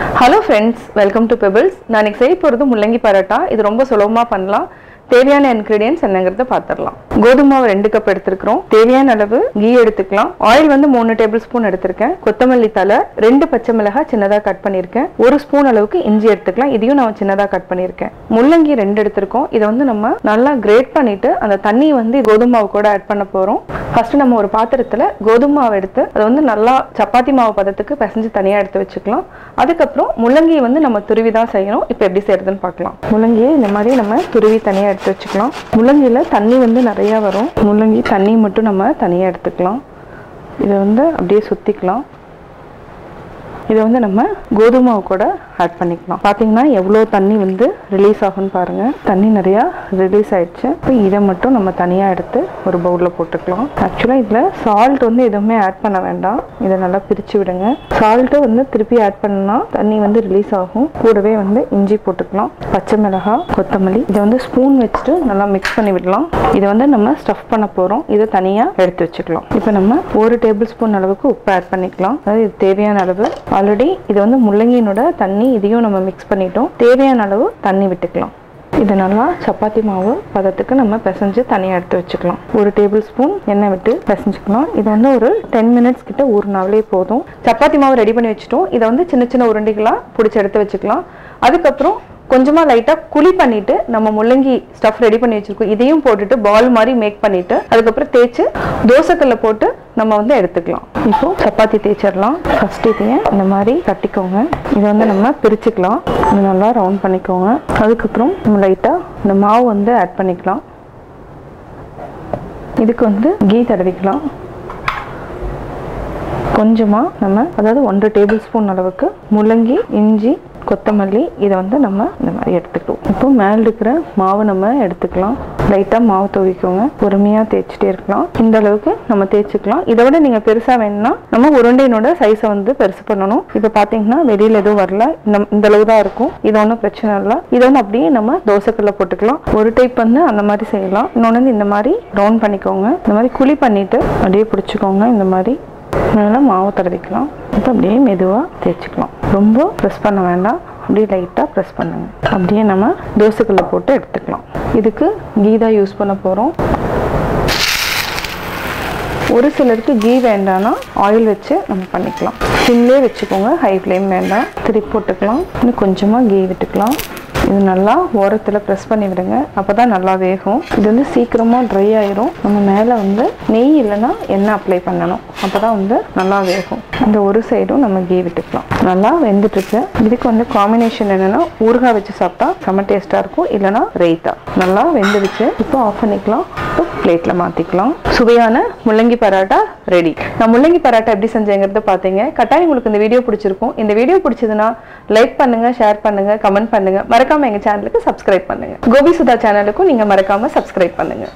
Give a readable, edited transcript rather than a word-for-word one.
Hello friends, welcome to Pebbles. நான் இன்னைக்கு செய்ய போறது முள்ளங்கி பரோட்டா. இது ரொம்ப சுலபமா பண்ணலாம். தேவையான ingredients என்னங்கறத பாத்துறலாம். கோதுமை மாவு 2 கப் எடுத்துக்கிறோம். தேவையான அளவு கீ எடுத்துக்கலாம். ஆயில் வந்து 3 டேபிள்ஸ்பூன் எடுத்துர்க்கேன். கொத்தமல்லி தழை, 2 பச்சை மிளகாய் சின்னதா கட் பண்ணிருக்கேன். 1 ஸ்பூன் அளவுக்கு இஞ்சி எடுத்துக்கலாம். இதையும் நான் சின்னதா கட் பண்ணிருக்கேன். முள்ளங்கி 2 எடுத்துர்க்கோம். இத வந்து நம்ம நல்லா கிரேட் பண்ணிட்டு அந்த தண்ணி வந்து கோதுமை மாவு கூட ஆட் பண்ண போறோம். ஃபர்ஸ்ட் நம்ம ஒரு பாத்திரத்துல கோதுமை மாவு எடுத்து அது வந்து நல்லா சப்பாத்தி மாவு பதத்துக்கு பிசைஞ்சு தனியா எடுத்து வச்சுக்கலாம். அதுக்கு அப்புறம் முள்ளங்கி வந்து நம்ம துருவி தான் செய்யணும். இப்போ எப்படி செய்யறதுன்னு பார்க்கலாம். முள்ளங்கியை இந்த மாதிரி நம்ம துருவி தனியா எடுத்து வச்சுக்கலாம். முள்ளங்கியில தண்ணி வந்து நிறைய வரும். முள்ளங்கி தண்ணி மட்டும் நம்ம தனியா எடுத்துக்கலாம். இதை வந்து அப்படியே சுத்திக்கலாம். இதை வந்து நம்ம கோதுமை மாவு கூட ஆட் பண்ணிக்கலாம். பாத்தீங்கன்னா எவ்வளோ தண்ணி வந்து ரிலீஸ் ஆகும்னு பாருங்க. தண்ணி நிறைய ரிலீஸ் ஆயிடுச்சு. இப்போ இதை மட்டும் நம்ம தனியா எடுத்து ஒரு பவுல்ல போட்டுக்கலாம். ஆக்சுவலா இதுல சால்ட் வந்து எதுவுமே ஆட் பண்ண வேண்டாம். இதை நல்லா பிரிச்சு விடுங்க. சால்ட் வந்து திருப்பி ஆட் பண்ணா தண்ணி வந்து ரிலீஸ் ஆகும். கூடவே வந்து இஞ்சி போட்டுக்கலாம், பச்சை மிளகாய், கொத்தமல்லி. இதை வந்து ஸ்பூன் வச்சுட்டு நல்லா மிக்ஸ் பண்ணி விடலாம். இதை வந்து நம்ம ஸ்டஃப் பண்ண போறோம். இதை தனியா எடுத்து வச்சுக்கலாம். இப்போ நம்ம 1 டேபிள் ஸ்பூன் அளவுக்கு உப்பு ஆட் பண்ணிக்கலாம். அதாவது இது தேவையான அளவு. ஆல்ரெடி இது வந்து முள்ளங்கியினோட தண்ணி, இதையும் நம்ம மிக்ஸ் பண்ணிட்டோம். தேவையான அளவு தண்ணி விட்டுக்கலாம். இது நல்லா சப்பாத்தி மாவு பதத்துக்கு நம்ம பிசைஞ்சு தனியாக எடுத்து வச்சுக்கலாம். 1 டேபிள் ஸ்பூன் எண்ணெய் விட்டு பிசைஞ்சுக்கலாம். இது வந்து ஒரு 10 மினிட்ஸ் கிட்ட ஊறினாலே போதும். சப்பாத்தி மாவு ரெடி பண்ணி வச்சுட்டோம். இதை வந்து சின்ன சின்ன உருண்டைகளா பிடிச்சி எடுத்து வச்சுக்கலாம். அதுக்கப்புறம் கொஞ்சமா லைட்டா குழி பண்ணிட்டு நம்ம முள்ளங்கி ஸ்டஃப் ரெடி பண்ணி வச்சிருக்கோம். இதையும் போட்டுட்டு பால் மாதிரி மேக் பண்ணிட்டு அதுக்கப்புறம் தேய்ச்சி தோசைக்கல்ல போட்டு நம்ம வந்து எடுத்துக்கலாம். இப்போ சப்பாத்தி தேய்ச்சிடலாம். ஃபர்ஸ்ட் இதையே இந்த மாதிரி தட்டிக்கோங்க. இதை வந்து நம்ம பிரிச்சுக்கலாம். இது நல்லா ரவுண்ட் பண்ணிக்கோங்க. அதுக்கப்புறம் நம்ம லைட்டா இந்த மாவு வந்து ஆட் பண்ணிக்கலாம். இதுக்கு வந்து கீ தடவிக்கலாம். கொஞ்சமா நம்ம அதாவது 1 டேபிள் ஸ்பூன் அளவுக்கு முள்ளங்கி, இஞ்சி, கொத்தமல்லி இதை வந்து நம்ம இந்த மாதிரி எடுத்துக்கலாம். இப்போ மேலே இருக்கிற மாவு நம்ம எடுத்துக்கலாம். லைட்டாக மாவு துவைக்கோங்க. பொறுமையாக தேய்ச்சிட்டே இருக்கலாம். இந்த அளவுக்கு நம்ம தேய்ச்சிக்கலாம். இதை விட நீங்கள் பெருசாக வேணும்னா நம்ம உருண்டையினோட சைஸை வந்து பெருசு பண்ணணும். இப்போ பார்த்தீங்கன்னா வெளியில் எதுவும் வரல, இந்த அளவு தான் இருக்கும். இது ஒன்றும் பிரச்சனை இல்லை. இதை வந்து அப்படியே நம்ம தோசைக்கல்ல போட்டுக்கலாம். ஒரு டைப் வந்து அந்த மாதிரி செய்யலாம். இன்னொன்று வந்து இந்த மாதிரி ரவுண்ட் பண்ணிக்கோங்க. இந்த மாதிரி குழி பண்ணிட்டு அப்படியே பிடிச்சிக்கோங்க. இந்த மாதிரி நல்லா மாவு தடவிக்கலாம். இப்போ அப்படியே மெதுவாக தேய்ச்சிக்கலாம். ரொம்ப ப்ரெஸ் பண்ண வேண்டாம். அப்படியே லைட்டாக ப்ரெஸ் பண்ணுங்க. அப்படியே நம்ம தோசைக்கல்ல போட்டு எடுத்துக்கலாம். இதுக்கு கீ தான் யூஸ் பண்ண போகிறோம். ஒரு சிலருக்கு கீ வேண்டாம்னா ஆயில் வச்சு நம்ம பண்ணிக்கலாம். சிம்லே வச்சுக்கோங்க, ஹை ஃப்ளேம் வேண்டாம். திருப்பி போட்டுக்கலாம். இன்னும் கொஞ்சமாக கீ விட்டுக்கலாம். இது நல்லா ஓரத்தில் ப்ரெஸ் பண்ணி விடுங்க. அப்போ தான் நல்லா வேகும். இது வந்து சீக்கிரமாக ட்ரை ஆயிரும். நம்ம மேலே வந்து நெய் இல்லைன்னா எண்ணெய் அப்ளை பண்ணணும். அப்போ தான் வந்து நல்லா வேகும். இந்த ஒரு சைடும் நம்ம கீ விட்டுக்கலாம். நல்லா வெந்துட்டுருக்கு. இதுக்கு வந்து காம்பினேஷன் என்னென்னா ஊறுகாய் வச்சு சாப்பிட்டா செம்ம டேஸ்ட்டாக இருக்கும். இல்லைனா ரைத்தா. நல்லா வெந்துடுச்சு. இப்போ ஆஃப் பண்ணிக்கலாம். இப்போ பிளேட்டில் மாற்றிக்கலாம். சுவையான முள்ளங்கி பரோட்டா ரெடி. நான் முள்ளங்கி பரோட்டா எப்படி செஞ்சேங்கிறத பார்த்தீங்க. கட்டாயம் உங்களுக்கு இந்த வீடியோ பிடிச்சிருக்கும். இந்த வீடியோ பிடிச்சதுன்னா லைக் பண்ணுங்க, ஷேர் பண்ணுங்க, கமெண்ட் பண்ணுங்க. மறக்காம எங்க சேனலுக்கு சப்ஸ்கிரைப் பண்ணுங்க. கோபி சுதா சேனலுக்கும் நீங்க மறக்காம சப்ஸ்கிரைப் பண்ணுங்க.